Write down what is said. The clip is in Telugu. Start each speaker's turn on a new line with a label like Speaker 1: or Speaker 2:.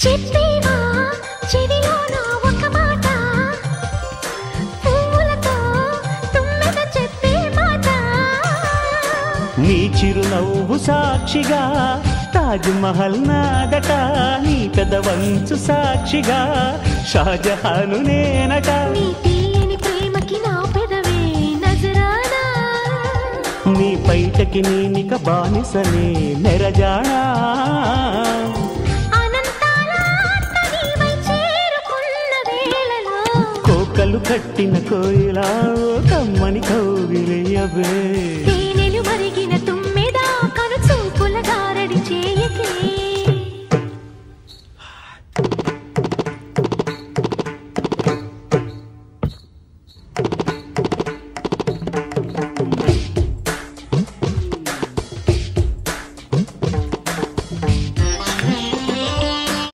Speaker 1: చెప్పేవా చెవిలో నా ఒక మాట పూలతో తుమ్మెద చెప్పే మాట
Speaker 2: నీ చిరునవ్వు సాక్షిగా తాజ్ మహల్ నాదట నీ పెదవంచు సాక్షిగా షాజహాను నేనట
Speaker 1: నీ తీయని ప్రేమకి నా పెదవే నజరానా
Speaker 2: నీ పైటకి నేనిక బానిసనే నెరజానా కోకలు కట్టిన కోయిలా కమ్మని కౌగిలియవే
Speaker 1: తేనెలు మరిగిన తుమ్మెదా కను చూపుల గారడి చేయకే